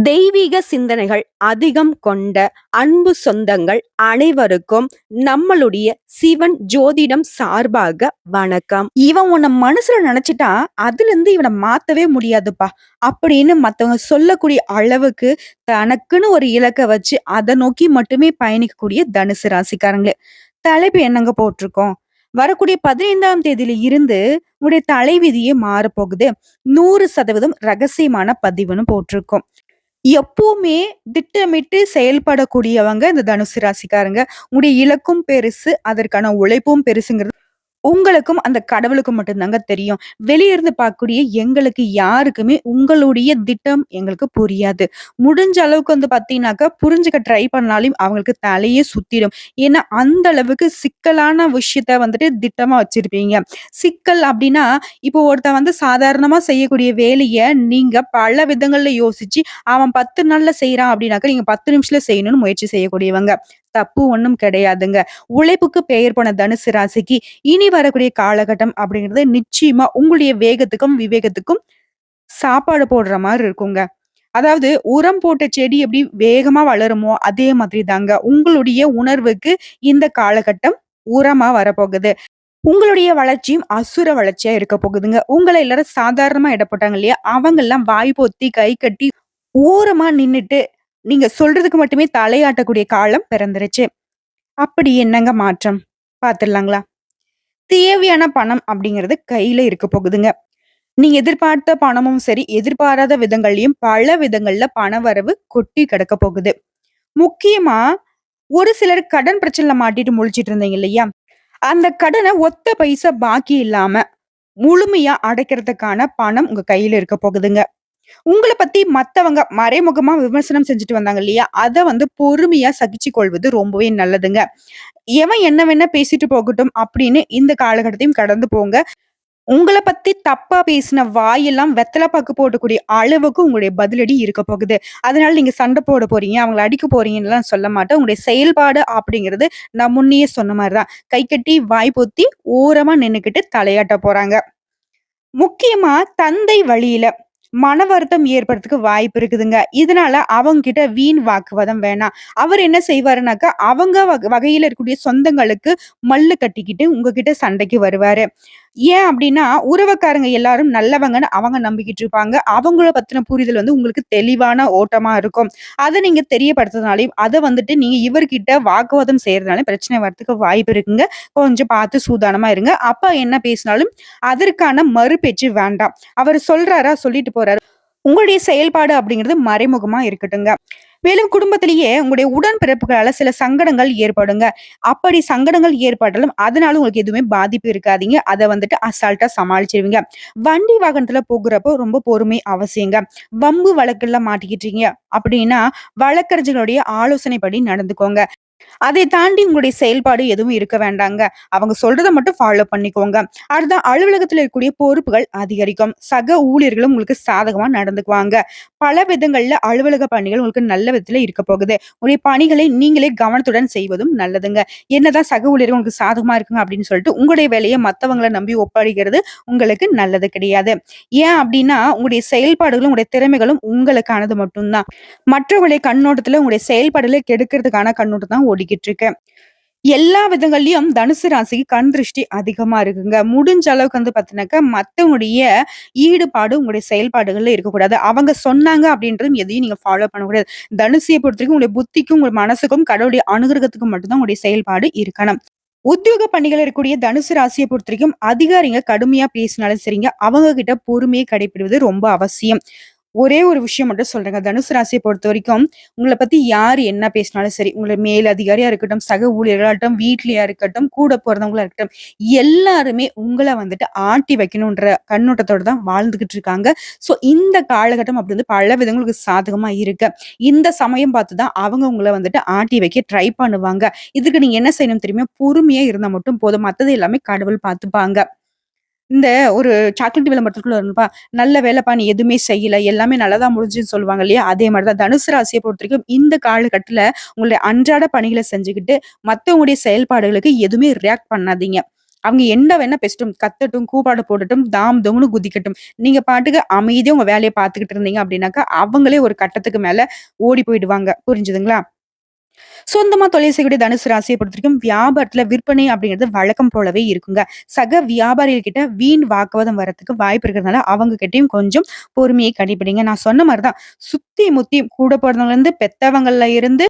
தெய்வீக சிந்தனைகள் அதிகம் கொண்ட அன்பு சொந்தங்கள் அனைவருக்கும் நம்மளுடைய சிவன் ஜோதிடம் சார்பாக வணக்கம். இவன் உன்னை மனசுல நினைச்சிட்டா அதுல இருந்து இவனை மாத்தவே முடியாதுப்பா அப்படின்னு மத்தவங்க சொல்லக்கூடிய அளவுக்கு தனக்குன்னு ஒரு இலக்கை வச்சு அதை நோக்கி மட்டுமே பயணிக்கக்கூடிய தனுசு ராசிக்காரங்களே. தலைப்பு என்னங்க போட்டிருக்கோம்? வரக்கூடிய 15ஆம் தேதியில இருந்து உங்களுடைய தலைவிதியே மாறப்போகுது. 100% ரகசியமான பதிவுன்னு போட்டிருக்கோம். எப்பவுமே திட்டமிட்டு செயல்படக்கூடியவங்க இந்த தனுசு ராசிக்காரங்க. உங்களுடைய இலக்கும் பெருசு, அதற்கான உழைப்பும் பெருசுங்கிறது உங்களுக்கும் அந்த கடவுளுக்கும் மட்டும் தாங்க தெரியும். வெளிய இருந்து பார்க்கக்கூடிய எங்களுக்கு யாருக்குமே உங்களுடைய திட்டம் எங்களுக்கு புரியாது. முடிஞ்ச அளவுக்கு பார்த்தீங்கன்னாக்கா, புரிஞ்சுக்க ட்ரை பண்ணாலும் அவங்களுக்கு தலையே சுத்திடும். ஏன்னா, அந்த அளவுக்கு சிக்கலான விஷயத்த திட்டமா வச்சிருப்பீங்க. சிக்கல் அப்டின்னா, இப்போ ஒருத்தன் சாதாரணமா செய்யக்கூடிய வேலைய நீங்க பல விதங்கள்ல யோசிச்சு, அவன் 10 நாள்ல செய்றான் அப்டின்னாக்கா, நீங்க 10 நிமிஷத்துல செய்யணும்னு முயற்சி செய்யக்கூடியவங்க. தப்பு ஒண்ணும் கிடையாதுங்க. உழைப்புக்கு பெயர் போன தனுசு ராசிக்கு இனி வரக்கூடிய காலகட்டம் அப்படிங்கிறது நிச்சயமா உங்களுடைய வேகத்துக்கும், விவேகத்துக்கும் சாப்பாடு போடுற மாரி இருக்குங்க. அதாவது உரம் போட்ட செடி எப்படி வேகமா வளருமோ, அதே மாதிரி தாங்க உங்களுடைய உணர்வுக்கு இந்த காலகட்டம் உரமா வரப்போகுது. உங்களுடைய வளர்ச்சியும் அசுர வளர்ச்சியா இருக்க போகுதுங்க. உங்கள எல்லாரும் சாதாரணமா எடை போட்டாங்க இல்லையா? அவங்கெல்லாம் வாய் பொத்தி, கை கட்டி, ஓரமா நின்னுட்டு, நீங்க சொல்றதுக்கு மட்டுமே தலையாட்டக்கூடிய காலம் பிறந்துருச்சு. அப்படி என்னங்க மாற்றம்? பாத்துடலாங்களா? தேவையான பணம் அப்படிங்கிறது கையில இருக்க போகுதுங்க. நீங்க எதிர்பார்த்த பணமும் சரி, எதிர்பாராத விதங்கள்லயும் பல விதங்கள்ல பணவரவு கொட்டி கிடக்க போகுது. முக்கியமா ஒரு சிலர் கடன் பிரச்சனைல மாட்டிட்டு முழிச்சிட்டு இருந்தீங்க இல்லையா? அந்த கடன ஒத்த பைசா பாக்கி இல்லாம முழுமையா அடைக்கிறதுக்கான பணம் உங்க கையில இருக்க போகுதுங்க. உங்கள பத்தி மத்தவங்க மறைமுகமா விமர்சனம் செஞ்சுட்டு வந்தாங்க இல்லையா? அத பொறுமையா சகிச்சுக் கொள்வது ரொம்பவே நல்லதுங்க. எவன் என்ன வேணா பேசிட்டு போகட்டும் அப்படின்னு இந்த காலகட்டத்தையும் கடந்து போங்க. உங்கள பத்தி தப்பா பேசின வாயெல்லாம் வெத்தல பாக்கு போடக்கூடிய அளவுக்கு உங்களுடைய பதிலடி இருக்க போகுது. அதனால நீங்க சண்டை போட போறீங்க, அவங்கள அடிக்க போறீங்கன்னுலாம் சொல்ல மாட்டேன். உங்களுடைய செயல்பாடு அப்படிங்கிறது நான் முன்னயே சொன்ன மாரி தான். கை கட்டி, வாய் பொத்தி, ஓரமா நின்னுக்கிட்டு தலையாட்ட போறாங்க. முக்கியமா தந்தை வழியில மன வருத்தம் ஏற்படுறதுக்கு வாய்ப்பு இருக்குதுங்க. இதனால அவங்க கிட்ட வீண் வாக்குவாதம் வேணாம். அவர் என்ன செய்வாருனாக்கா, அவங்க வகையில இருக்கக்கூடிய சொந்தங்களுக்கு மல்லு கட்டிக்கிட்டு உங்ககிட்ட சண்டைக்கு வருவாரு. ஏன் அப்டின்னா, உறவுக்காரங்க எல்லாரும் நல்லவங்கன்னு அவங்க நம்பிக்கிட்டு இருப்பாங்க. அவங்கள பத்தின புரிதல் உங்களுக்கு தெளிவான ஓட்டமா இருக்கும். அத நீங்க தெரியப்படுத்துறதுனாலயும், அத நீங்க இவர்கிட்ட வாக்குவாதம் செய்றதுனால பிரச்சனை வரதுக்கு வாய்ப்பு இருக்குங்க. கொஞ்சம் பார்த்து சூதானமா இருங்க. அப்பா என்ன பேசினாலும் அதற்கான மறுபேச்சு வேண்டாம். அவரு சொல்றாரா, சொல்லிட்டு போறாரு. உங்களுடைய செயல்பாடு அப்படிங்கிறது மறைமுகமா இருக்கட்டுங்க. மேலும் குடும்பத்திலேயே உங்களுடைய உடன்பிறப்புகளால சில சங்கடங்கள் ஏற்படுங்க. அப்படி சங்கடங்கள் ஏற்பட்டாலும் அதனால உங்களுக்கு எதுவுமே பாதிப்பு இருக்காதீங்க. அத அசால்ட்டா சமாளிச்சிருவீங்க. வண்டி வாகனத்துல போகுறப்போ ரொம்ப பொறுமை அவசியங்க. வம்பு வழக்குல மாட்டிக்கிட்டீங்க அப்படின்னா, வழக்கறிஞர்களுடைய ஆலோசனைப்படி நடந்துக்கோங்க. அதை தாண்டி உங்களுடைய செயல்பாடு எதுவும் இருக்க வேண்டாங்க. அவங்க சொல்றத மட்டும் ஃபாலோ பண்ணிக்கோங்க. அடுத்த அலுவலகத்துல இருக்கக்கூடிய பொறுப்புகள் அதிகரிக்கும். சக ஊழியர்களும் உங்களுக்கு சாதகமா நடந்துக்குவாங்க. பல விதங்கள்ல அலுவலக பணிகள் உங்களுக்கு நல்ல விதத்துல இருக்க போகுது. உங்களுடைய பணிகளை நீங்களே கவனத்துடன் செய்வதும் நல்லதுங்க. என்னதான் சக ஊழியர்கள் உங்களுக்கு சாதகமா இருக்குங்க அப்படின்னு சொல்லிட்டு உங்களுடைய வேலையை மத்தவங்கள நம்பி ஒப்படைக்கிறது உங்களுக்கு நல்லது கிடையாது. ஏன் அப்படின்னா, உங்களுடைய செயல்பாடுகளும் உங்களுடைய திறமைகளும் உங்களுக்கானது மட்டும்தான். மற்றவர்களுடைய கண்ணோட்டத்துல உங்களுடைய செயல்பாடுகளை கெடுக்கிறதுக்கான கண்ணோட்டம் தான் ஓடிக்கிட்டு இருக்கு. எல்லா விதங்கள்லயும் தனுசு ராசிக்கு கண் திருஷ்டி அதிகமா இருக்குங்க. முடிஞ்ச அளவுக்கு பாத்தீங்கன்னாக்கா, மத்தவங்களுடைய ஈடுபாடு உங்களுடைய செயல்பாடுகள்ல இருக்கக்கூடாது. அவங்க சொன்னாங்க அப்படின்றதும் எதையும் நீங்க ஃபாலோ பண்ணக்கூடாது. தனுசிய பொறுத்தவரைக்கும் உங்களுடைய புத்திக்கும், உங்க மனசுக்கும், கடவுளுடைய அனுகிரகத்துக்கும் மட்டும் தான் உங்களுடைய செயல்பாடு இருக்கணும். உத்தியோக பணிகள் இருக்கக்கூடிய தனுசு ராசியை பொறுத்தவரைக்கும் அதிகாரிங்க கடுமையா பேசினாலும் சரிங்க, அவங்க கிட்ட பொறுமையை கடைபிடிப்பது ரொம்ப அவசியம். ஒரே ஒரு விஷயம் மட்டும் சொல்றேங்க. தனுசு ராசிய பொறுத்தவரைக்கும், உங்கள பத்தி யாரு என்ன பேசினாலும் சரி, உங்கள மேல் அதிகாரியா இருக்கட்டும், சக ஊழியர்களா இருக்கட்டும், வீட்லயா இருக்கட்டும், கூட பொறந்தவங்களா இருக்கட்டும், எல்லாருமே உங்கள ஆட்டி வைக்கணுன்ற கண்ணோட்டத்தோட தான் வாழ்ந்துகிட்டு இருக்காங்க. ஸோ இந்த காலகட்டம் அப்படி பல விதங்களுக்கு சாதகமா இருக்கு. இந்த சமயம் பார்த்து தான் அவங்க உங்கள ஆட்டி வைக்க ட்ரை பண்ணுவாங்க. இதுக்கு நீங்க என்ன செய்யணும் தெரியுமா? பொறுமையா இருந்தா மட்டும் போதும். மத்தது எல்லாமே கடவுள் பார்த்துப்பாங்க. இந்த ஒரு சாக்லேட் விளம்பரத்துக்குள்ள வரும்ப்பா. "நல்ல வேலைப்பா நீ எதுவுமே செய்யல. எல்லாமே நல்லதா முடிஞ்சுதுன்னு" சொல்லுவாங்க இல்லையா? அதே மாரி தான் தனுசு ராசிய பொறுத்தவரைக்கும் இந்த காலகட்டத்துல உங்களுடைய அன்றாட பணிகள செஞ்சுக்கிட்டு, மத்தவங்களுடைய செயல்பாடுகளுக்கு எதுவுமே ரியாக்ட் பண்ணாதீங்க. அவங்க என்ன வேணா பேசட்டும், கத்தட்டும், கூப்பாடு போடட்டும், தாம் தூம்னு குதிக்கட்டும். நீங்க பாட்டுக்கு அமைதியா உங்க வேலைய பார்த்துக்கிட்டு இருந்தீங்க அப்படின்னாக்கா, அவங்களே ஒரு கட்டத்துக்கு மேல ஓடி போயிடுவாங்க. புரிஞ்சுதுங்களா? சொந்தமா தொழில் செய்யக்கூடிய தனுசு ராசியை பொறுத்தவரைக்கும் வியாபாரத்துல விற்பனை அப்படிங்கிறது வழக்கம் போலவே இருக்குங்க. சக வியாபாரிகள் கிட்ட வீண் வாக்குவாதம் வரதுக்கு வாய்ப்பு இருக்கிறதுனால அவங்க கிட்டயும் கொஞ்சம் பொறுமையை கடைபிடிங்க. நான் சொன்ன மாதிரிதான் சுத்தி முத்தி கூட பிறந்தவங்கல இருந்து பெத்தவங்கள்ல இருந்து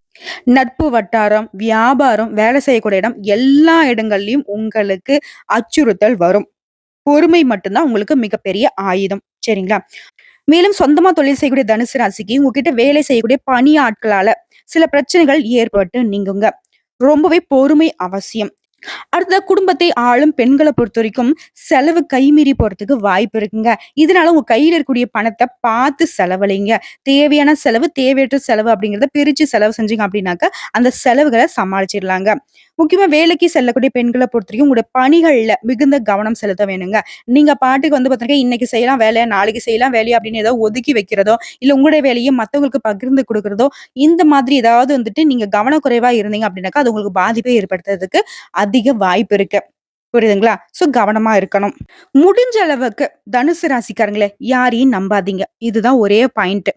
நட்பு வட்டாரம், வியாபாரம், வேலை செய்யக்கூடிய இடம் எல்லா இடங்கள்லயும் உங்களுக்கு அச்சுறுத்தல் வரும். பொறுமை மட்டும்தான் உங்களுக்கு மிகப்பெரிய ஆயுதம். சரிங்களா? மேலும் சொந்தமா தொழில் செய்யக்கூடிய தனுசு ராசிக்கு உங்ககிட்ட வேலை செய்யக்கூடிய பணி ஆட்களால சில பிரச்சனைகள் ஏற்பட்டு நீங்குங்க. ரொம்பவே பொறுமை அவசியம். அடுத்ததா குடும்பத்தை ஆளும் பெண்கள பொறுத்தவரைக்கும், செலவு கைமீறி போறதுக்கு வாய்ப்பு இருக்குங்க. இதனால உங்க கையில இருக்கக்கூடிய பணத்த பார்த்து செலவழிங்க. தேவையான செலவு, தேவையற்ற செலவு அப்படிங்கிறத பிரிச்சு செலவு செஞ்சீங்க அப்படின்னாக்க, அந்த செலவுகள சமாளிச்சிடலாங்க. முக்கியமா வேலைக்கு செல்லக்கூடிய பெண்கள பொறுத்தவரைக்கும், உங்களுடைய பணிகள்ல மிகுந்த கவனம் செலுத்த வேணுங்க. நீங்க பாட்டுக்கு வந்து பாத்தீங்கன்னா, இன்னைக்கு செய்யலாம் வேலைய, நாளைக்கு செய்யலாம் வேலைய அப்படின்னு ஏதோ ஒதுக்கி வைக்கிறதோ, இல்ல உங்களுடைய வேலைய மத்தவங்களுக்கு பகிர்ந்து குடுக்குறதோ, இந்த மாதிரி ஏதாவது வந்துட்டு நீங்க கவனக்குறைவா இருந்தீங்க அப்படின்னாக்கா, அது உங்களுக்கு பாதிப்பை ஏற்படுத்துறதுக்கு அதிக வாய்ப்பு இருக்கு. புரியுதுங்களா? சோ கவனமா இருக்கணும். முடிஞ்ச அளவுக்கு தனுசு ராசிக்காரங்களே யாரையும் நம்பாதீங்க. இதுதான் ஒரே பாயிண்ட்.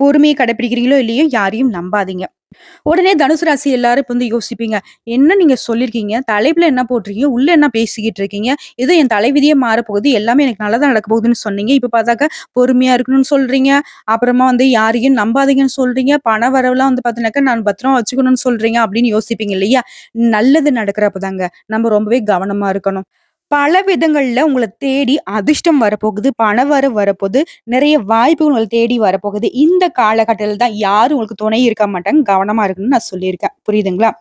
பொறுமையை கடைபிடிக்கிறீங்களோ இல்லையோ யாரையும் நம்பாதீங்க. உடனே தனுசு ராசி எல்லாரும் இப்ப வந்து யோசிப்பீங்க. என்ன நீங்க சொல்லியிருக்கீங்க? தலைப்புல என்ன போட்டிருக்கீங்க? உள்ள என்ன பேசிக்கிட்டு இருக்கீங்க? ஏதோ என் தலைவிதியே மாறப்போகுது. எல்லாமே எனக்கு நல்லதா நடக்க போகுதுன்னு சொன்னீங்க. இப்ப பார்த்தாக்கா பொறுமையா இருக்கணும்னு சொல்றீங்க. அப்புறமா வந்து யாரையும் நம்பாதீங்கன்னு சொல்றீங்க. பண வரவுலாம் வந்து பார்த்தீங்கன்னாக்கா நான் பத்திரமா வச்சுக்கணும்னு சொல்றீங்க அப்படின்னு யோசிப்பீங்க இல்லையா? நல்லது நடக்கிறப்ப தாங்க நம்ம ரொம்பவே கவனமா இருக்கணும். பல விதங்கள்ல உங்கள தேடி அதிர்ஷ்டம் வரப்போகுது. பணவரவு வரப்போது. நிறைய வாய்ப்புகள் உங்கள தேடி வரப்போகுது. இந்த காலகட்டத்தில தான் யாரும் உங்களுக்கு துணை இருக்க மாட்டாங்க. கவனமா இருக்கணும்னு நான் சொல்லியிருக்கேன். புரியுதுங்களா?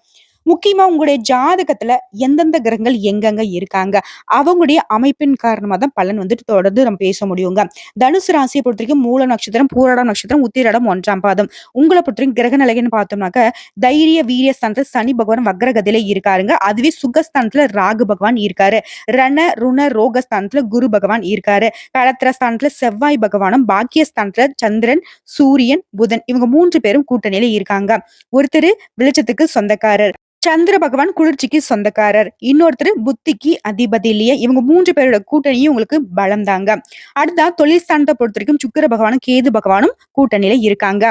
முக்கியமா உங்களுடைய ஜாதகத்துல எந்தெந்த கிரகங்கள் எங்கெங்க இருக்காங்க. அவங்களுடைய அமைப்பின் காரணமா தான் பலன் வந்துட்டு தொடர்ந்து நம்ம பேச முடியுங்க. தனுசு ராசிய பொறுத்தவரைக்கும் மூல நட்சத்திரம், பூராடம் நட்சத்திரம், உத்திராடம் 1ஆம் பாதம். உங்கள பொறுத்தவரைக்கும் கிரக நிலைன்னு பார்த்தோம்னாக்க, தைரிய, வீரிய ஸ்தானத்துல சனி பகவான் வக்ரகதியில இருக்காருங்க. அதுவே சுகஸ்தானத்துல ராகு பகவான் இருக்காரு. ரண, ருண, ரோகஸ்தானத்துல குரு பகவான் இருக்காரு. களத்திர ஸ்தானத்துல செவ்வாய் பகவானும், பாக்கியஸ்தானத்துல சந்திரன், சூரியன், புதன் இவங்க 3 பேரும் கூட்டணியில இருக்காங்க. ஒருத்தரு வெளிச்சத்துக்கு சொந்தக்காரர். சந்திர பகவான் குளிர்ச்சிக்கு சொந்தக்காரர். இன்னொருத்தர் புத்திக்கு அதிபதி இல்லையா? இவங்க 3 பேரோட கூட்டணியும் உங்களுக்கு பலம் தாங்க. அடுத்தா தொழில் ஸ்தானத்தை பொறுத்தவரைக்கும் சுக்கிர பகவானும், கேது பகவானும் கூட்டணியில இருக்காங்க.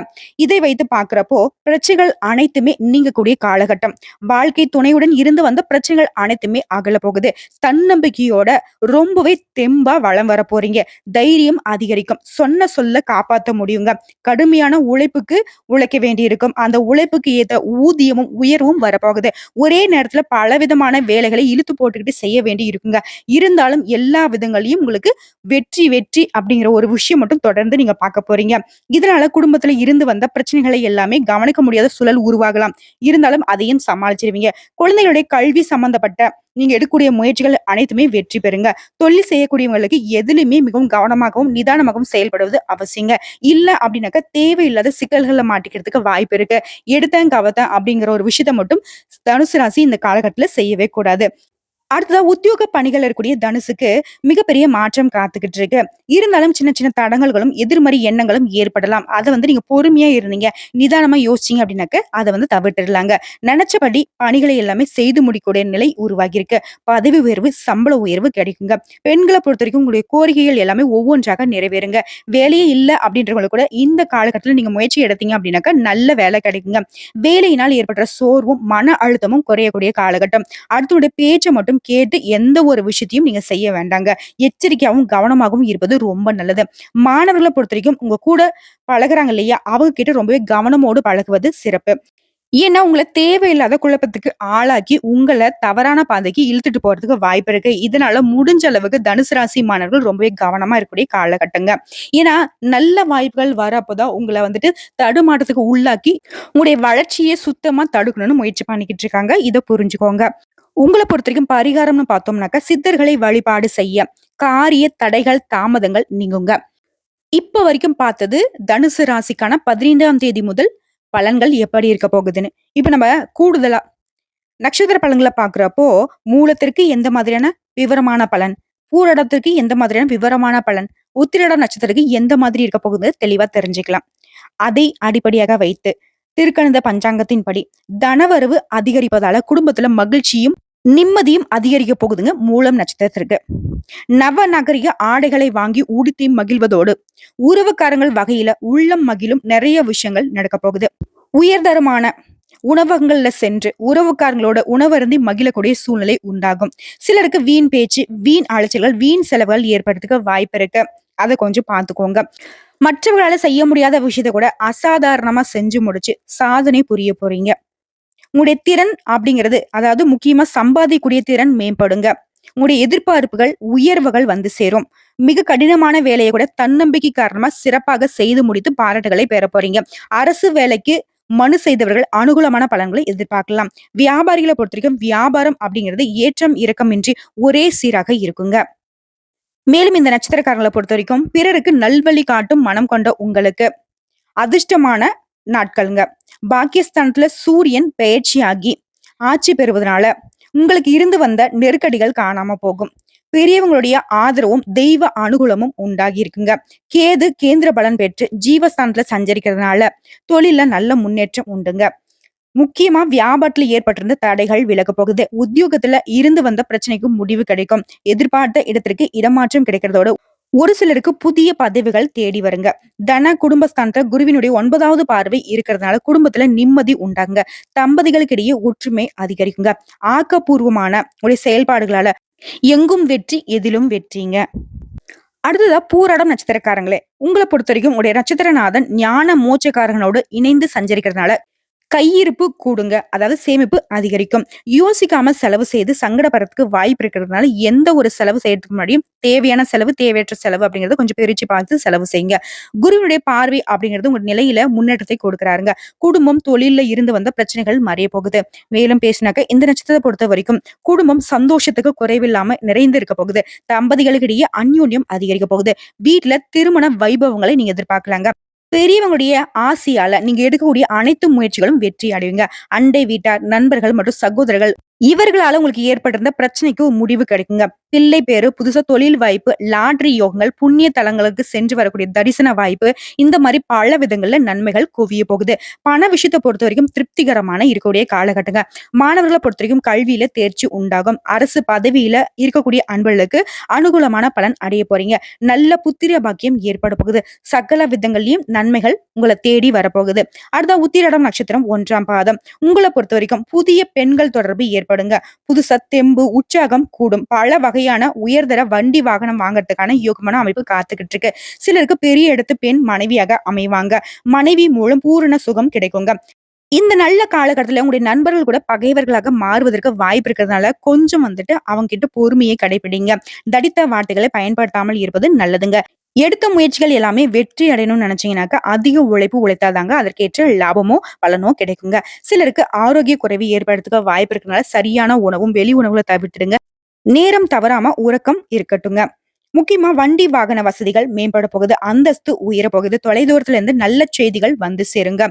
இதை வைத்து பார்க்கிறப்போ பிரச்சனைகள் அனைத்துமே நீங்கக்கூடிய காலகட்டம். வாழ்க்கை துணையுடன் இருந்து வந்த பிரச்சனைகள் அனைத்துமே அகல போகுது. தன்னம்பிக்கையோட ரொம்பவே தெம்பா வளம் வர போறீங்க. தைரியம் அதிகரிக்கும். சொன்ன சொல்ல காப்பாத்த முடியுங்க. கடுமையான உழைப்புக்கு உழைக்க வேண்டியிருக்கும். அந்த உழைப்புக்கு ஏத்த ஊதியமும் உயர்வும் வரப்போகுது. ஒரே நேரத்துல பலவிதமான வேலைகளை இழுத்து போட்டுக்கிட்டு செய்ய வேண்டி இருக்குங்க. இருந்தாலும் எல்லா விதங்களையும் உங்களுக்கு வெற்றி வெற்றி அப்படிங்கிற ஒரு விஷயம் மட்டும் தொடர்ந்து நீங்க பார்க்க போறீங்க. இதனால குடும்பத்துல இருந்து வந்த பிரச்சனைகளை எல்லாமே கவனிக்க முடியாத சூழல் உருவாகலாம். இருந்தாலும் அதையும் சமாளிச்சிருவீங்க. குழந்தைகளுடைய கல்வி சம்பந்தப்பட்ட நீங்க எடுக்கக்கூடிய முயற்சிகள் அனைத்துமே வெற்றி பெறுங்க. தொழில் செய்யக்கூடியவங்களுக்கு எதிலுமே மிகவும் கவனமாகவும் நிதானமாகவும் செயல்படுவது அவசியங்க. இல்ல அப்படின்னாக்க தேவையில்லாத சிக்கல்கள்ல மாட்டிக்கிறதுக்கு வாய்ப்பு இருக்கு. எடுத்தேன் கவத்தேன் அப்படிங்கிற ஒரு விஷயத்த மட்டும் தனுசு ராசி இந்த காலகட்டத்துல செய்யவே கூடாது. அடுத்ததா உத்தியோக பணிகள் இருக்கக்கூடிய தனுசுக்கு மிகப்பெரிய மாற்றம் காத்துக்கிட்டு இருக்கு. இருந்தாலும் சின்ன சின்ன தடங்கல்களும் எதிர்மறை எண்ணங்களும் ஏற்படலாம். அத வந்து நீங்க பொறுமையா இருந்தீங்க, நிதானமா யோசிச்சீங்க அப்படின்னாக்க அத வந்து தவிர்த்திடலாங்க. நினைச்சபடி பணிகளை எல்லாமே செய்து முடிக்கக்கூடிய நிலை உருவாகி இருக்கு. பதவி உயர்வு, சம்பள உயர்வு கிடைக்குங்க. பெண்களை பொறுத்த வரைக்கும் உங்களுடைய கோரிக்கைகள் எல்லாமே ஒவ்வொன்றாக நிறைவேறுங்க. வேலையே இல்ல அப்படின்றவங்களுக்கு கூட இந்த காலகட்டத்துல நீங்க முயற்சி எடுத்தீங்க அப்படின்னாக்க நல்ல வேலை கிடைக்குங்க. வேலையினால் ஏற்படுற சோர்வும் மன அழுத்தமும் குறையக்கூடிய காலகட்டம். அடுத்தவருடைய பேச்சை மட்டும் கேட்டு எந்த ஒரு விஷயத்தையும் நீங்க செய்ய வேண்டாங்க. எச்சரிக்கையாவும் கவனமாகவும் இருப்பது ரொம்ப நல்லது. மாணவர்களை பொறுத்தவரைக்கும் உங்க கூட பழகுறாங்க இல்லையா? அவங்க கிட்ட ரொம்பவே கவனமோடு பழகுவது சிறப்பு. ஏன்னா உங்கள தேவையில்லாத குழப்பத்துக்கு ஆளாக்கி உங்கள தவறான பாதைக்கு இழுத்துட்டு போறதுக்கு வாய்ப்பு இருக்கு. இதனால முடிஞ்ச அளவுக்கு தனுசு ராசி மாணவர்கள் ரொம்பவே கவனமா இருக்கக்கூடிய காலகட்டங்க. ஏன்னா நல்ல வாய்ப்புகள் வரப்போதான் உங்கள வந்துட்டு தடுமாற்றத்துக்கு உள்ளாக்கி உங்களுடைய வளர்ச்சியை சுத்தமா தடுக்கணும்னு முயற்சி பண்ணிக்கிட்டு இருக்காங்க. இத புரிஞ்சுக்கோங்க. உங்கள பொறுத்தவரைக்கும் பரிகாரம்னு பார்த்தோம்னாக்கா, சித்தர்களை வழிபாடு செய்ய காரிய தடைகள், தாமதங்கள் நீங்குங்க. இப்ப வரைக்கும் பார்த்தது தனுசு ராசிக்கான 15ஆம் தேதி முதல் பலன்கள் எப்படி இருக்க போகுதுன்னு. இப்ப நம்ம கூடுதலா நட்சத்திர பலன்கள பார்க்கிறப்போ, மூலத்திற்கு எந்த மாதிரியான விவரமான பலன், பூரடத்திற்கு எந்த மாதிரியான விவரமான பலன், உத்திரட நட்சத்திரத்துக்கு எந்த மாதிரி இருக்க போகுது தெளிவா தெரிஞ்சுக்கலாம். அதை அடிப்படையாக வைத்து திருக்கணித பஞ்சாங்கத்தின்படி தனவரவு அதிகரிப்பதால குடும்பத்துல மகிழ்ச்சியும் நிம்மதியும் அதிகரிக்க போகுதுங்க மூலம் நட்சத்திரத்திற்கு. நவநகரிய ஆடைகளை வாங்கி உடுத்தி மகிழ்வதோடு, உறவுக்காரங்கள் வகையில உள்ளம் மகிழும் நிறைய விஷயங்கள் நடக்க போகுது. உயர்தரமான உணவகங்கள்ல சென்று உறவுக்காரங்களோட உணவருந்தி மகிழக்கூடிய சூழ்நிலை உண்டாகும். சிலருக்கு வீண் பேச்சு, வீண் அலைச்சல்கள், வீண் செலவுகள் ஏற்படுறதுக்கு வாய்ப்பு இருக்கு. அத கொஞ்சம் பார்த்துக்கோங்க. மற்றவர்களால செய்ய முடியாத விஷயத்த கூட அசாதாரணமா செஞ்சு முடிச்சு சாதனை புரிய போறீங்க. உங்களுடைய திறன் அப்படிங்கிறது, அதாவது முக்கியமா சம்பாதிக்கக்கூடிய திறன் மேம்படுங்க. உங்களுடைய எதிர்பார்ப்புகள், உயர்வுகள் வந்து சேரும். மிக கடினமான வேலையை கூட தன்னம்பிக்கை காரணமா சிறப்பாக செய்து முடித்து பாராட்டுகளை பெற போறீங்க. அரசு வேலைக்கு மனு செய்தவர்கள் அனுகூலமான பலன்களை எதிர்பார்க்கலாம். வியாபாரிகளை பொறுத்தவரைக்கும் வியாபாரம் அப்படிங்கிறது ஏற்றம் இறக்கமின்றி ஒரே சீராக இருக்குங்க. மேலும் இந்த நட்சத்திரக்காரங்களை பொறுத்த வரைக்கும் பிறருக்கு நல்வழி காட்டும் மனம் கொண்ட உங்களுக்கு அதிர்ஷ்டமான நாட்களுங்க. பாகிஸ்தானத்துல சூரியன் பெயர்ச்சியாகி ஆட்சி பெறுவதனால உங்களுக்கு இருந்து வந்த நெருக்கடிகள் காணாம போகும். பெரியவங்களுடைய ஆதரவும் தெய்வ அனுகூலமும் உண்டாகி இருக்குங்க. கேது கேந்திர பலன் பெற்று ஜீவஸ்தானத்துல சஞ்சரிக்கிறதுனால தொழில நல்ல முன்னேற்றம் உண்டுங்க. முக்கியமா வியாபாரத்துல ஏற்பட்டிருந்த தடைகள் விலக போகுது. உத்தியோகத்துல இருந்து வந்த பிரச்சனைக்கு முடிவு கிடைக்கும். எதிர்பார்த்த இடத்திற்கு இடமாற்றம் கிடைக்கிறதோட ஒரு சிலருக்கு புதிய பதவிகள் தேடி வருங்க. தன குடும்பஸ்தானத்துல குருவினுடைய 9வது பார்வை இருக்கிறதுனால குடும்பத்துல நிம்மதி உண்டாங்க. தம்பதிகளுக்கு இடையே ஒற்றுமை அதிகரிக்குங்க. ஆக்கப்பூர்வமான உடைய செயல்பாடுகளால எங்கும் வெற்றி, எதிலும் வெற்றிங்க. அடுத்ததா பூராடம் நட்சத்திரக்காரங்களே, உங்களை பொறுத்த வரைக்கும் உடைய நட்சத்திரநாதன் ஞான மோட்சக்காரங்களோடு இணைந்து சஞ்சரிக்கிறதுனால கையிருப்பு கூடுங்க. அதாவது சேமிப்பு அதிகரிக்கும். யோசிக்காம செலவு செய்து சங்கடப்படுறதுக்கு வாய்ப்பு இருக்கிறதுனால எந்த ஒரு செலவு செய்யறதுக்கு முன்னாடியும் தேவையான செலவு, தேவையற்ற செலவு அப்படிங்கறத கொஞ்சம் பிரிச்சு பார்த்து செலவு செய்யுங்க. குருவினுடைய பார்வை அப்படிங்கிறது உங்க நிலையில முன்னேற்றத்தை கொடுக்கிறாருங்க. குடும்பம், தொழில்ல இருந்து வந்த பிரச்சனைகள் மறைய போகுது. மேலும் பேசினாக்க இந்த நட்சத்திரத்தை பொறுத்த வரைக்கும் குடும்பம் சந்தோஷத்துக்கு குறைவில்லாம நிறைந்து இருக்க போகுது. தம்பதிகளுக்கு இடையே அந்யோன்யம் அதிகரிக்க போகுது. வீட்டுல திருமண வைபவங்களை நீங்க எதிர்பார்க்கலாங்க. பெரியவங்களுடைய ஆசியால நீங்க எடுக்கக்கூடிய அனைத்து முயற்சிகளும் வெற்றி அடைவீங்க. அண்டை வீட்டார், நண்பர்கள் மற்றும் சகோதரர்கள் இவர்களால உங்களுக்கு ஏற்பட்டிருந்த பிரச்சனைக்கு ஒரு முடிவு கிடைக்குங்க. பிள்ளை பேரு, புதுசா தொழில் வாய்ப்பு, லாட்டரி யோகங்கள், புண்ணிய தலங்களுக்கு சென்று வரக்கூடிய தரிசன வாய்ப்பு, இந்த மாதிரி பல விதங்கள்ல நன்மைகள் குவிய போகுது. பண விஷயத்தை பொறுத்த வரைக்கும் திருப்திகரமான இருக்கக்கூடிய காலகட்டங்க. மாணவர்களை பொறுத்த வரைக்கும் கல்வியில தேர்ச்சி உண்டாகும். அரசு பதவியில இருக்கக்கூடிய அன்பர்களுக்கு அனுகூலமான பலன் அடைய போறீங்க. நல்ல புத்திர பாக்கியம் ஏற்பட போகுது. சகல விதங்கள்லயும் நன்மைகள் உங்களை தேடி வரப்போகுது. அடுத்த உத்திரடம் நட்சத்திரம் 1ஆம் பாதம். உங்களை பொறுத்த வரைக்கும் புதிய பெண்கள் தொடர்பு ஏற்படுங்க. புதுசா தெம்பு, உற்சாகம் கூடும். பல வகையான உயர்தர வண்டி வாகனம் வாங்கறதுக்கான யோகமான அமைப்பு காத்துக்கிட்டு இருக்கு. சிலருக்கு பெரிய இடத்து பெண் மனைவியாக அமைவாங்க. மனைவி மூலம் பூரண சுகம் கிடைக்குங்க. இந்த நல்ல காலகட்டத்துல உங்களுடைய நண்பர்கள் கூட பகைவர்களாக மாறுவதற்கு வாய்ப்பு இருக்கிறதுனால கொஞ்சம் அவங்க கிட்ட பொறுமையை கடைபிடிங்க. தடித்த வார்த்தைகளை பயன்படுத்தாமல் இருப்பது நல்லதுங்க. எடுத்த முயற்சிகள் எல்லாமே வெற்றி அடையணும்னு நினைச்சீங்கன்னாக்கா அதிக உழைப்பு உழைத்தாதாங்க அதற்கேற்ற லாபமோ பலனோ கிடைக்குங்க. சிலருக்கு ஆரோக்கிய குறைவு ஏற்படுறதுக்கு வாய்ப்பு இருக்கிறதுனால சரியான உணவும் வெளி உணவுகளை தவிர்த்துடுங்க. நேரம் தவறாம உறக்கம் இருக்கட்டுங்க. முக்கியமா வண்டி வாகன வசதிகள் மேம்பட போகுது. அந்தஸ்து உயர போகுது. தொலைதூரத்துல இருந்து நல்ல செய்திகள் வந்து சேருங்க.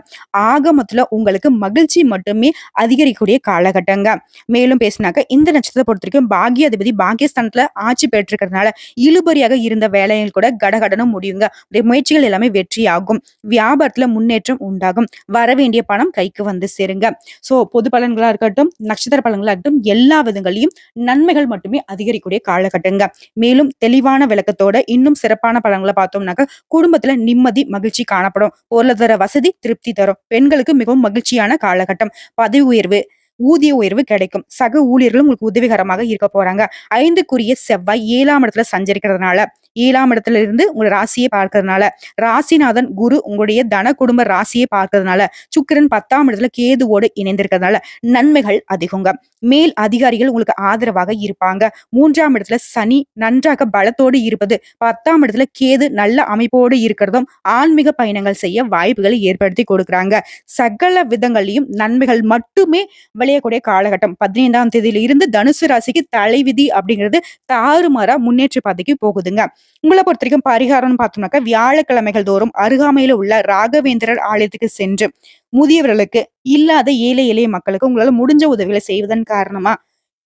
ஆக மொத்தத்துல உங்களுக்கு மகிழ்ச்சி மட்டுமே அதிகரிக்கக்கூடிய காலகட்டங்க. மேலும் பேசினாக்க இந்த நட்சத்திரத்தை பொறுத்த வரைக்கும் பாகியாதிபதி பாகிஸ்தானத்துல ஆட்சி பெற்றிருக்கிறதுனால இழுபறியாக இருந்த வேலைகள் கூட கடகடனும் முடியுங்க. உடைய முயற்சிகள் எல்லாமே வெற்றி ஆகும். வியாபாரத்துல முன்னேற்றம் உண்டாகும். வர வேண்டிய பணம் கைக்கு வந்து சேருங்க. சோ பொது பலன்களா இருக்கட்டும், நட்சத்திர பலன்களா இருக்கட்டும், எல்லா விதங்களையும் நன்மைகள் மட்டுமே அதிகரிக்கக்கூடிய காலகட்டங்க. மேலும் தெளிவான விளக்கத்தோட இன்னும் சிறப்பான பலன்களை பார்த்தோம்னாக்க குடும்பத்துல நிம்மதி, மகிழ்ச்சி காணப்படும். பொருளாதார வசதி திருப்தி தரும். பெண்களுக்கு மிகவும் மகிழ்ச்சியான காலகட்டம். பதவி உயர்வு, ஊதிய உயர்வு கிடைக்கும். சக ஊழியர்களும் உங்களுக்கு உதவிகரமாக இருக்க போறாங்க. 5க்குரிய செவ்வாய் 7ஆம் இடத்துல சஞ்சரிக்கிறதுனால 7ஆம் இடத்துல இருந்து உங்க ராசியை பார்க்கறதுனால, ராசிநாதன் குரு உங்களுடைய தன குடும்ப ராசியை பார்க்கறதுனால, சுக்கிரன் 10ஆம் இடத்துல கேதுவோடு இணைந்திருக்கிறதுனால நன்மைகள் அதிகங்க. மேல் அதிகாரிகள் உங்களுக்கு ஆதரவாக இருப்பாங்க. 3ஆம் இடத்துல சனி நன்றாக பலத்தோடு இருப்பது, 10ஆம் இடத்துல கேது நல்ல அமைப்போடு இருக்கிறதும் ஆன்மீக பயணங்கள் செய்ய வாய்ப்புகளை ஏற்படுத்தி கொடுக்குறாங்க. சகல விதங்களையும் நன்மைகள் மட்டுமே விளையக்கூடிய காலகட்டம். 15ஆம் தேதியில இருந்து தனுசு ராசிக்கு தலைவிதி அப்படிங்கிறது தாறுமாறா முன்னேற்ற பாதைக்கு போகுதுங்க. உங்களை பொறுத்த வரைக்கும் பரிகாரம்னு பார்த்தோம்னாக்கா வியாழக்கிழமைகள் தோறும் அருகாமையில உள்ள ராகவேந்திரர் ஆலயத்துக்கு சென்று முதியவர்களுக்கு, இல்லாத ஏழை எளிய மக்களுக்கு உங்களால முடிஞ்ச உதவிகளை செய்வதன் காரணமா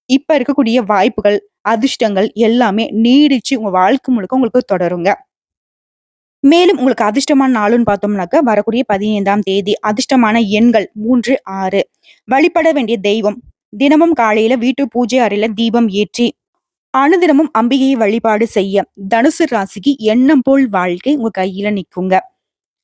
இப்ப இருக்கக்கூடிய வாய்ப்புகள், அதிர்ஷ்டங்கள் எல்லாமே நீடிச்சு உங்க வாழ்க்கை முழுக்க உங்களுக்கு தொடருங்க. மேலும் உங்களுக்கு அதிர்ஷ்டமான நாளுன்னு பார்த்தோம்னாக்க வரக்கூடிய 15ஆம் தேதி. அதிர்ஷ்டமான எண்கள் 3, 6. வழிபட வேண்டிய தெய்வம் தினமும் காலையில வீட்டு பூஜை அறையில தீபம் ஏற்றி அனுதினமும் அம்பிகையை வழிபாடு செய்ய தனுசு ராசிக்கு எண்ணம் போல் வாழ்க்கை உங்க கையில நிக்குங்க.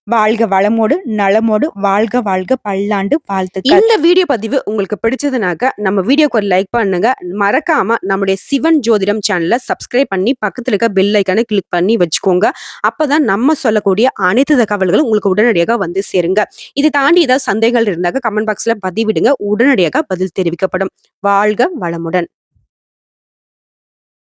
வாழ்க வளமோடு நலமோடு வாழ்க வாழ்க பல்லாண்டு வாழ்த்துக்கள். இந்த வீடியோ பதிவு உங்களுக்கு பிடிச்சதுனாக்க நம்ம வீடியோக்கு ஒரு லைக் பண்ணுங்க. மறக்காம நம்முடைய சிவன் ஜோதிடம் சேனலை சப்ஸ்கிரைப் பண்ணி பக்கத்துல இருக்க பெல் ஐக்கானை கிளிக் பண்ணி வச்சுக்கோங்க. அப்பதான் நம்ம சொல்லக்கூடிய அனைத்து தகவல்களும் உங்களுக்கு உடனடியாக வந்து சேருங்க. இதை தாண்டி ஏதாவது சந்தேகங்கள் இருந்தாக்க கமெண்ட் பாக்ஸ்ல பதிவிடுங்க. உடனடியாக பதில் தெரிவிக்கப்படும். வாழ்க வளமுடன்.